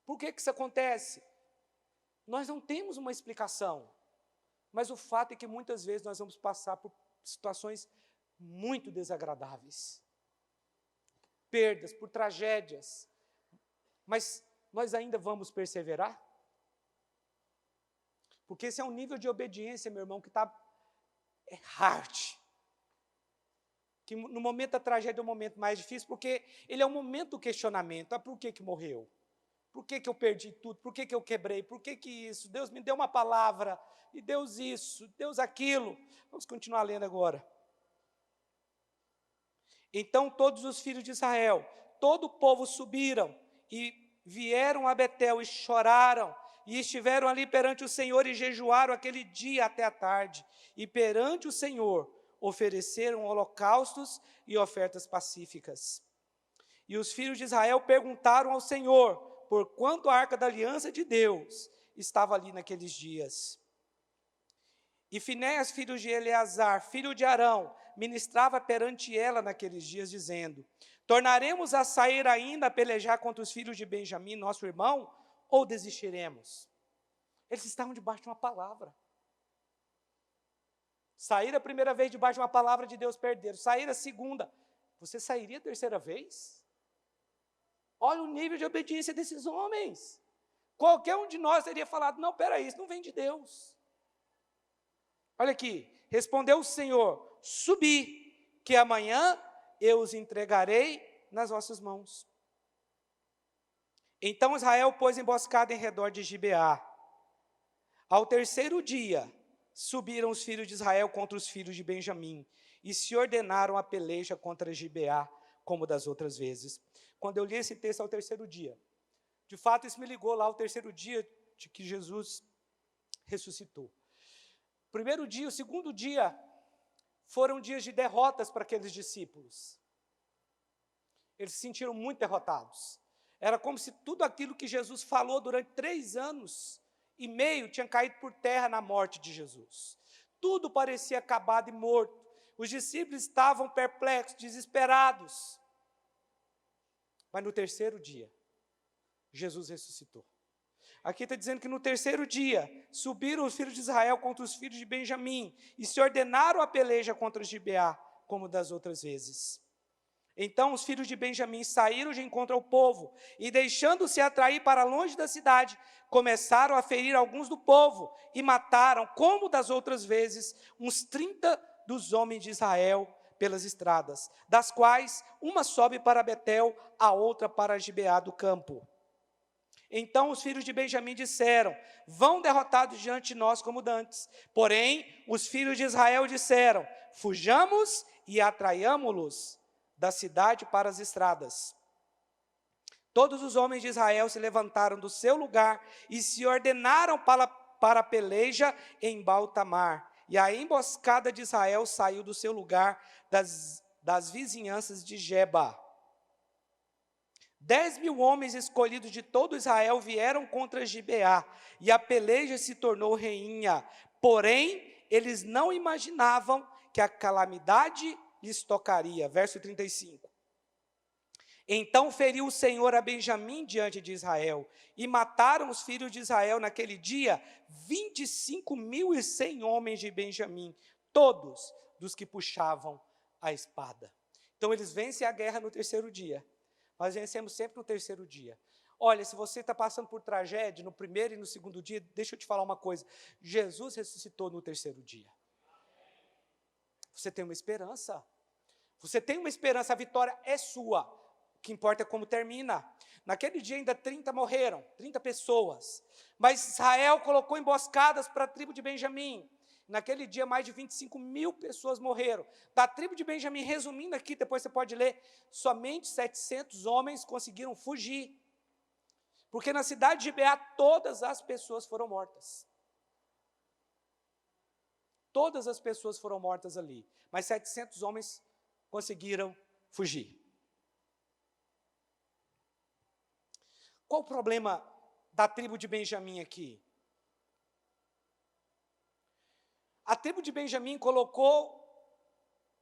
Por que isso acontece? Nós não temos uma explicação, mas o fato é que muitas vezes nós vamos passar por situações muito desagradáveis, perdas, por tragédias, mas nós ainda vamos perseverar? Porque esse é um nível de obediência, meu irmão, que é hard. Que no momento da tragédia é o momento mais difícil, porque ele é o momento do questionamento. Ah, por que morreu? Por que eu perdi tudo? Por que eu quebrei? Por que isso? Deus me deu uma palavra, e Deus isso, Deus aquilo. Vamos continuar lendo agora. Então todos os filhos de Israel, todo o povo subiram e vieram a Betel e choraram, e estiveram ali perante o Senhor e jejuaram aquele dia até a tarde. E perante o Senhor ofereceram holocaustos e ofertas pacíficas. E os filhos de Israel perguntaram ao Senhor, porquanto a arca da aliança de Deus estava ali naqueles dias. E Finéias, filho de Eleazar, filho de Arão, ministrava perante ela naqueles dias, dizendo: tornaremos a sair ainda a pelejar contra os filhos de Benjamim, nosso irmão, ou desistiremos? Eles estavam debaixo de uma palavra. Saíram a primeira vez debaixo de uma palavra de Deus, perderam. Saíram a segunda. Você sairia a terceira vez? Olha o nível de obediência desses homens. Qualquer um de nós teria falado: não, peraí, isso não vem de Deus. Olha aqui, respondeu o Senhor: subi, que amanhã eu os entregarei nas vossas mãos. Então Israel pôs emboscada em redor de Gibeá. Ao terceiro dia, subiram os filhos de Israel contra os filhos de Benjamim, e se ordenaram a peleja contra Gibeá, como das outras vezes. Quando eu li esse texto ao terceiro dia, de fato isso me ligou lá ao terceiro dia de que Jesus ressuscitou. O primeiro dia, o segundo dia, foram dias de derrotas para aqueles discípulos. Eles se sentiram muito derrotados. Era como se tudo aquilo que Jesus falou durante 3 anos e meio tinha caído por terra na morte de Jesus. Tudo parecia acabado e morto. Os discípulos estavam perplexos, desesperados. Mas no terceiro dia, Jesus ressuscitou. Aqui está dizendo que no terceiro dia, subiram os filhos de Israel contra os filhos de Benjamim e se ordenaram a peleja contra Gibeá, como das outras vezes. Então os filhos de Benjamim saíram de encontro ao povo e, deixando-se atrair para longe da cidade, começaram a ferir alguns do povo e mataram, como das outras vezes, uns 30 dos homens de Israel pelas estradas, das quais uma sobe para Betel, a outra para Gibeá do campo. Então os filhos de Benjamim disseram: vão derrotados diante de nós como dantes. Porém, os filhos de Israel disseram: fujamos e atraiamo-los da cidade para as estradas. Todos os homens de Israel se levantaram do seu lugar e se ordenaram para a peleja em Baal-Tamar. E a emboscada de Israel saiu do seu lugar das vizinhanças de Geba. 10.000 homens escolhidos de todo Israel vieram contra Gibeá, e a peleja se tornou reinha. Porém, eles não imaginavam que a calamidade lhes tocaria. Verso 35. Então feriu o Senhor a Benjamim diante de Israel, e mataram os filhos de Israel naquele dia 25.100 homens de Benjamim, todos dos que puxavam a espada. Então eles vencem a guerra no terceiro dia. Nós vencemos sempre no terceiro dia. Olha, se você está passando por tragédia no primeiro e no segundo dia, deixa eu te falar uma coisa. Jesus ressuscitou no terceiro dia. Você tem uma esperança. Você tem uma esperança, a vitória é sua. O que importa é como termina. Naquele dia ainda 30 morreram, 30 pessoas. Mas Israel colocou emboscadas para a tribo de Benjamim. Naquele dia, mais de 25.000 pessoas morreram. Da tribo de Benjamim, resumindo aqui, depois você pode ler, somente 700 homens conseguiram fugir. Porque na cidade de Gibeá, todas as pessoas foram mortas. Todas as pessoas foram mortas ali. Mas 700 homens conseguiram fugir. Qual o problema da tribo de Benjamim aqui? A tribo de Benjamim colocou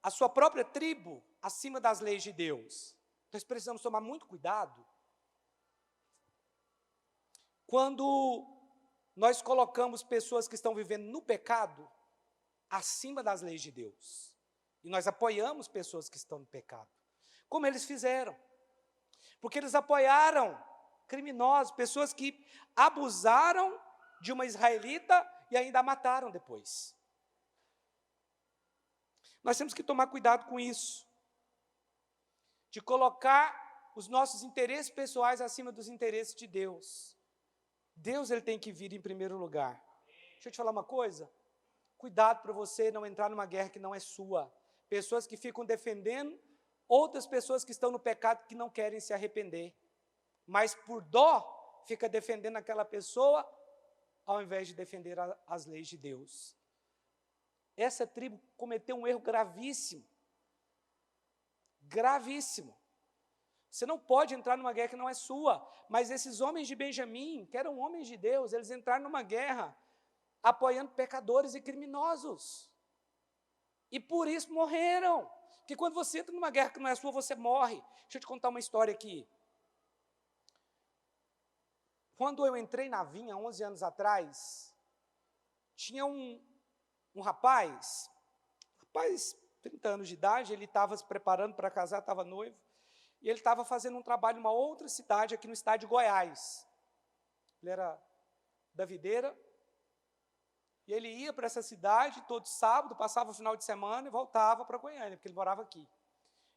a sua própria tribo acima das leis de Deus. Nós precisamos tomar muito cuidado quando nós colocamos pessoas que estão vivendo no pecado acima das leis de Deus. E nós apoiamos pessoas que estão no pecado. Como eles fizeram? Porque eles apoiaram criminosos, pessoas que abusaram de uma israelita e ainda a mataram depois. Nós temos que tomar cuidado com isso, de colocar os nossos interesses pessoais acima dos interesses de Deus. Deus, ele tem que vir em primeiro lugar. Deixa eu te falar uma coisa, cuidado para você não entrar numa guerra que não é sua. Pessoas que ficam defendendo outras pessoas que estão no pecado que não querem se arrepender. Mas por dó, fica defendendo aquela pessoa, ao invés de defender as leis de Deus. Essa tribo cometeu um erro gravíssimo. Gravíssimo. Você não pode entrar numa guerra que não é sua. Mas esses homens de Benjamim, que eram homens de Deus, eles entraram numa guerra apoiando pecadores e criminosos. E por isso morreram. Porque quando você entra numa guerra que não é sua, você morre. Deixa eu te contar uma história aqui. Quando eu entrei na Vinha, 11 anos atrás, tinha um rapaz, 30 anos de idade, ele estava se preparando para casar, estava noivo, e ele estava fazendo um trabalho em uma outra cidade, aqui no estado de Goiás. Ele era da Videira, e ele ia para essa cidade todo sábado, passava o final de semana e voltava para Goiânia, porque ele morava aqui.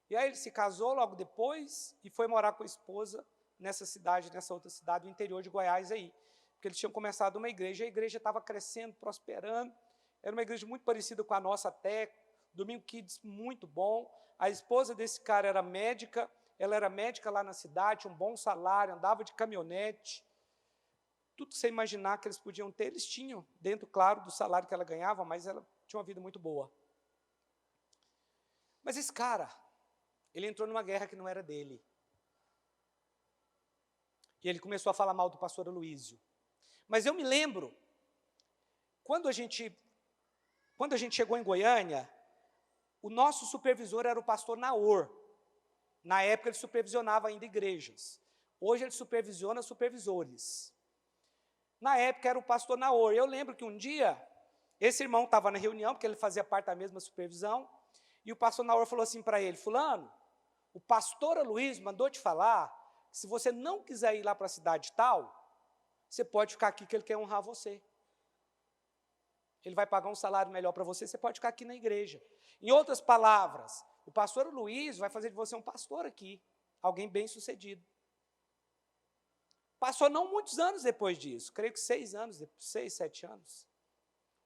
E aí ele se casou logo depois e foi morar com a esposa nessa cidade, nessa outra cidade do interior de Goiás aí, porque eles tinham começado uma igreja, a igreja estava crescendo, prosperando, era uma igreja muito parecida com a nossa até, Domingo Kids muito bom, a esposa desse cara era médica, ela era médica lá na cidade, tinha um bom salário, andava de caminhonete, tudo que você imaginar que eles podiam ter, eles tinham, dentro, claro, do salário que ela ganhava, mas ela tinha uma vida muito boa. Mas esse cara, ele entrou numa guerra que não era dele. E ele começou a falar mal do pastor Aloísio. Mas eu me lembro, quando a gente chegou em Goiânia, o nosso supervisor era o pastor Naor. Na época ele supervisionava ainda igrejas. Hoje ele supervisiona supervisores. Na época era o pastor Naor. Eu lembro que um dia, esse irmão estava na reunião, porque ele fazia parte da mesma supervisão, e o pastor Naor falou assim para ele, fulano, o pastor Aloísio mandou te falar que se você não quiser ir lá para a cidade tal, você pode ficar aqui que ele quer honrar você. Ele vai pagar um salário melhor para você, você pode ficar aqui na igreja. Em outras palavras, o pastor Aloísio vai fazer de você um pastor aqui, alguém bem sucedido. Passou não muitos anos depois disso, creio que 6 anos, 6, 7 anos.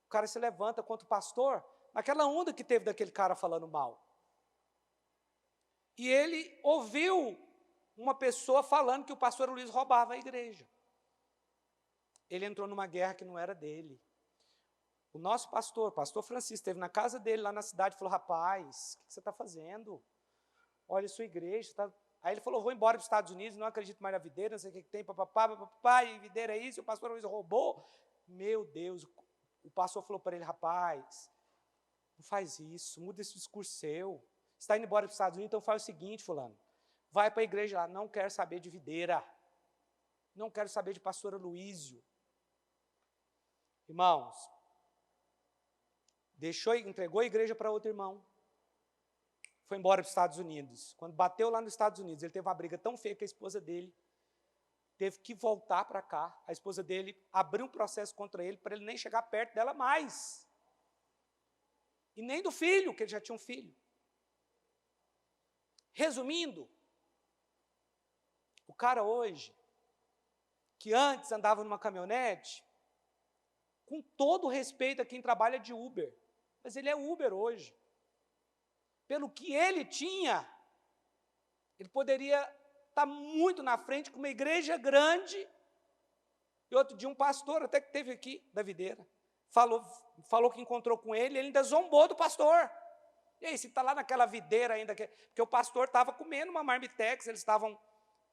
O cara se levanta contra o pastor, naquela onda que teve daquele cara falando mal. E ele ouviu uma pessoa falando que o pastor Luiz roubava a igreja. Ele entrou numa guerra que não era dele. O nosso pastor Francisco, esteve na casa dele, lá na cidade, e falou, rapaz, o que você está fazendo? olha, sua igreja tá... Aí ele falou, vou embora para os Estados Unidos, não acredito mais na videira, não sei o que tem, papapá, e videira é isso, o pastor Luiz roubou. Meu Deus, o pastor falou para ele, rapaz, não faz isso, muda esse discurso seu. Você está indo embora para os Estados Unidos, então faz o seguinte, fulano, vai para a igreja lá, não quero saber de videira, não quero saber de pastor Luísio. Irmãos, entregou a igreja para outro irmão, foi embora para os Estados Unidos. Quando bateu lá nos Estados Unidos, ele teve uma briga tão feia com a esposa dele, teve que voltar para cá. A esposa dele abriu um processo contra ele para ele nem chegar perto dela mais. E nem do filho, que ele já tinha um filho. Resumindo, o cara hoje, que antes andava numa caminhonete, com todo respeito a quem trabalha de Uber, mas ele é Uber hoje. Pelo que ele tinha, ele poderia estar muito na frente com uma igreja grande. E outro dia um pastor, até que teve aqui, da videira, falou que encontrou com ele ainda zombou do pastor. E aí, se está lá naquela videira ainda, porque o pastor estava comendo uma marmitex, eles estavam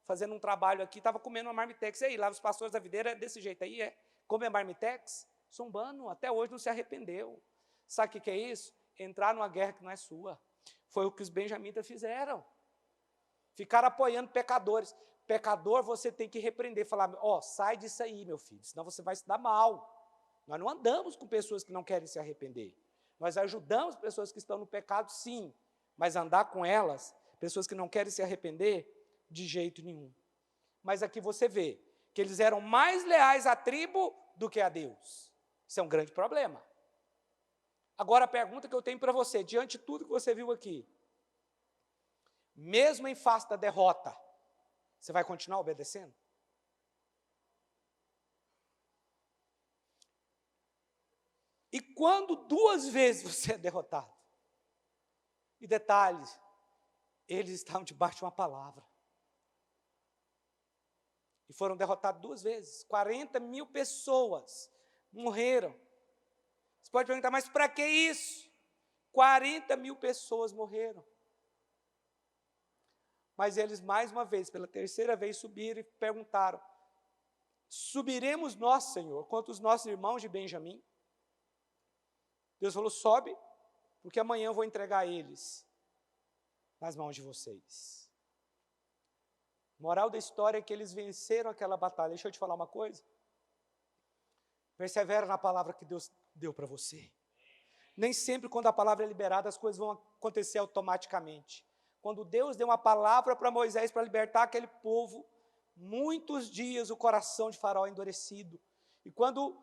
fazendo um trabalho aqui, estava comendo uma marmitex. E aí, lá os pastores da videira, desse jeito aí, comer marmitex, zombando, até hoje não se arrependeu. Sabe o que é isso? Entrar numa guerra que não é sua. Foi o que os benjamitas fizeram. Ficaram apoiando pecadores. Pecador, você tem que repreender, falar, sai disso aí, meu filho, senão você vai se dar mal. Nós não andamos com pessoas que não querem se arrepender. Nós ajudamos pessoas que estão no pecado, sim, mas andar com elas, pessoas que não querem se arrepender, de jeito nenhum. Mas aqui você vê que eles eram mais leais à tribo do que a Deus. Isso é um grande problema. Agora a pergunta que eu tenho para você, diante de tudo que você viu aqui, mesmo em face da derrota, você vai continuar obedecendo? E quando 2 vezes você é derrotado? E detalhes, eles estavam debaixo de uma palavra. E foram derrotados 2 vezes. 40 mil pessoas morreram. Você pode perguntar, mas para que isso? 40 mil pessoas morreram. Mas eles, mais uma vez, pela 3ª vez, subiram e perguntaram, subiremos nós, Senhor, contra os nossos irmãos de Benjamim? Deus falou, sobe, porque amanhã eu vou entregar eles nas mãos de vocês. Moral da história é que eles venceram aquela batalha. Deixa eu te falar uma coisa. Persevera na palavra que Deus deu para você. Nem sempre quando a palavra é liberada as coisas vão acontecer automaticamente. Quando Deus deu uma palavra para Moisés para libertar aquele povo, muitos dias o coração de Faraó endurecido. E quando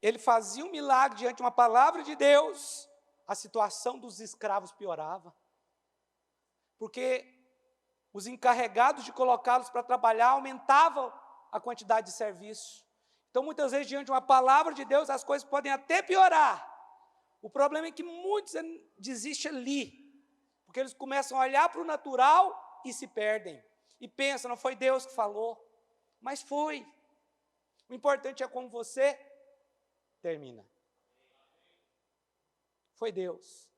ele fazia um milagre diante de uma palavra de Deus, a situação dos escravos piorava. Porque os encarregados de colocá-los para trabalhar aumentavam a quantidade de serviço. Então, muitas vezes, diante de uma palavra de Deus, as coisas podem até piorar. O problema é que muitos desistem ali, porque eles começam a olhar para o natural e se perdem. E pensam, não foi Deus que falou, mas foi. O importante é como você termina. Foi Deus.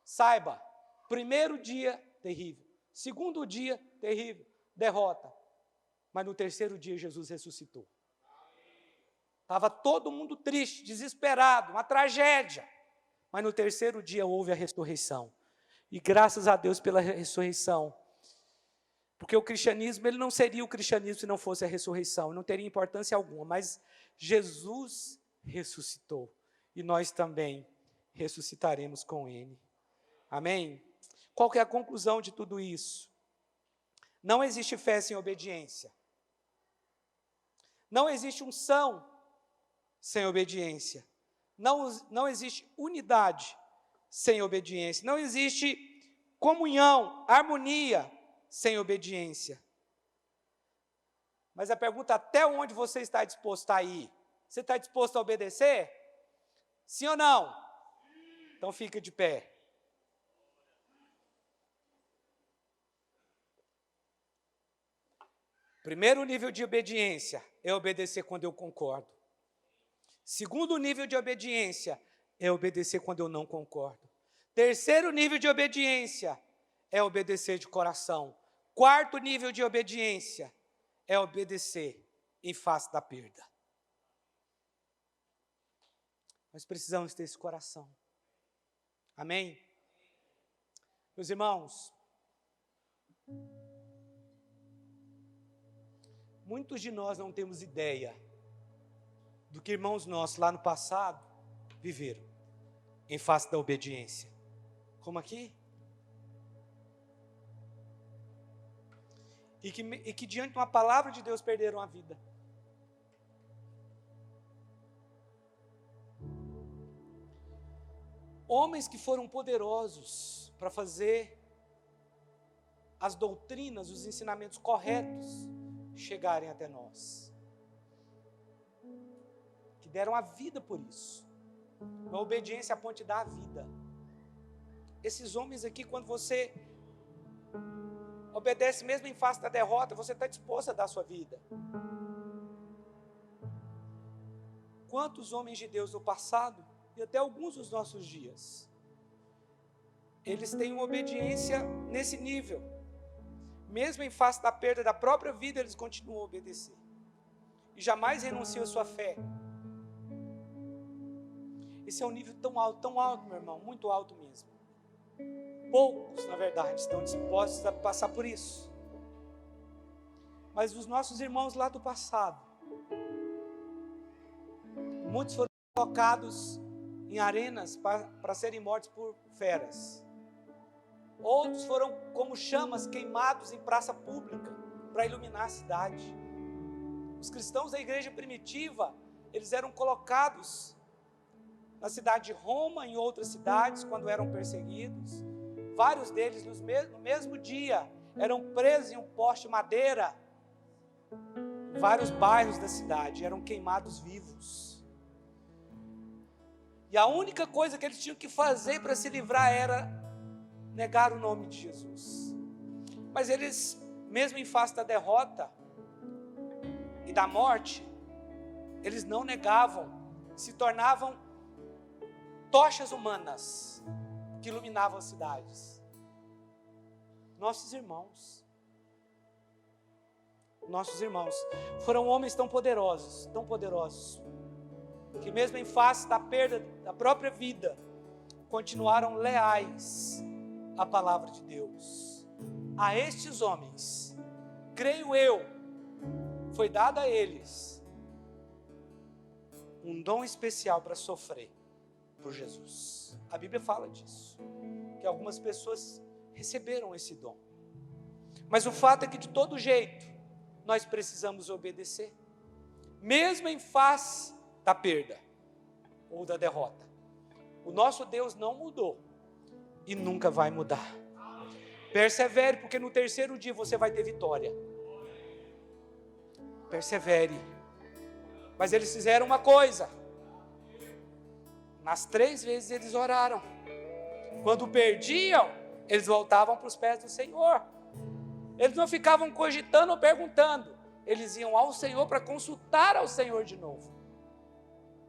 Saiba, primeiro dia, terrível. Segundo dia, terrível, derrota. Mas no 3º dia, Jesus ressuscitou. Estava todo mundo triste, desesperado, uma tragédia. Mas no 3º dia houve a ressurreição. E graças a Deus pela ressurreição. Porque o cristianismo, ele não seria o cristianismo se não fosse a ressurreição. Não teria importância alguma. Mas Jesus ressuscitou. E nós também ressuscitaremos com Ele. Amém? Qual que é a conclusão de tudo isso? Não existe fé sem obediência. Não existe unção sem obediência. Não existe unidade sem obediência. Não existe comunhão, harmonia sem obediência. Mas a pergunta, até onde você está disposto a ir? Você está disposto a obedecer? Sim ou não? Então fica de pé. Primeiro nível de obediência é obedecer quando eu concordo. Segundo nível de obediência é obedecer quando eu não concordo. Terceiro nível de obediência é obedecer de coração. Quarto nível de obediência é obedecer em face da perda. Nós precisamos ter esse coração. Amém? Meus irmãos, muitos de nós não temos ideia do que irmãos nossos lá no passado viveram em face da obediência. Como aqui? E que diante de uma palavra de Deus perderam a vida. Homens que foram poderosos para fazer as doutrinas, os ensinamentos corretos chegarem até nós. Que deram a vida por isso. A obediência a ponte da vida. Esses homens aqui, quando você obedece mesmo em face da derrota, você está disposto a dar a sua vida. Quantos homens de Deus do passado, e até alguns dos nossos dias, eles têm uma obediência nesse nível. Mesmo em face da perda da própria vida, eles continuam a obedecer. E jamais renunciam à sua fé. Esse é um nível tão alto, meu irmão, muito alto mesmo. Poucos, na verdade, estão dispostos a passar por isso. Mas os nossos irmãos lá do passado, muitos foram colocados em arenas para serem mortos por feras. Outros foram como chamas queimados em praça pública para iluminar a cidade. Os cristãos da igreja primitiva, eles eram colocados na cidade de Roma, em outras cidades, quando eram perseguidos. Vários deles, no mesmo dia, eram presos em um poste de madeira. Vários bairros da cidade eram queimados vivos. E a única coisa que eles tinham que fazer para se livrar era negar o nome de Jesus. Mas eles, mesmo em face da derrota e da morte, eles não negavam, se tornavam tochas humanas que iluminavam as cidades. Nossos irmãos foram homens tão poderosos, que mesmo em face da perda da própria vida, continuaram leais à palavra de Deus. A estes homens, creio eu, foi dado a eles um dom especial para sofrer por Jesus. A Bíblia fala disso, que algumas pessoas receberam esse dom. Mas o fato é que de todo jeito, nós precisamos obedecer, mesmo em face da perda ou da derrota. O nosso Deus não mudou e nunca vai mudar. Persevere, porque no terceiro dia você vai ter vitória. Persevere. Mas eles fizeram uma coisa. Nas 3 vezes eles oraram. Quando perdiam, eles voltavam para os pés do Senhor. Eles não ficavam cogitando ou perguntando. Eles iam ao Senhor para consultar ao Senhor de novo.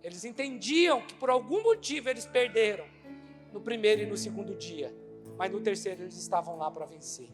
Eles entendiam que por algum motivo eles perderam no primeiro e no segundo dia, mas no terceiro eles estavam lá para vencer.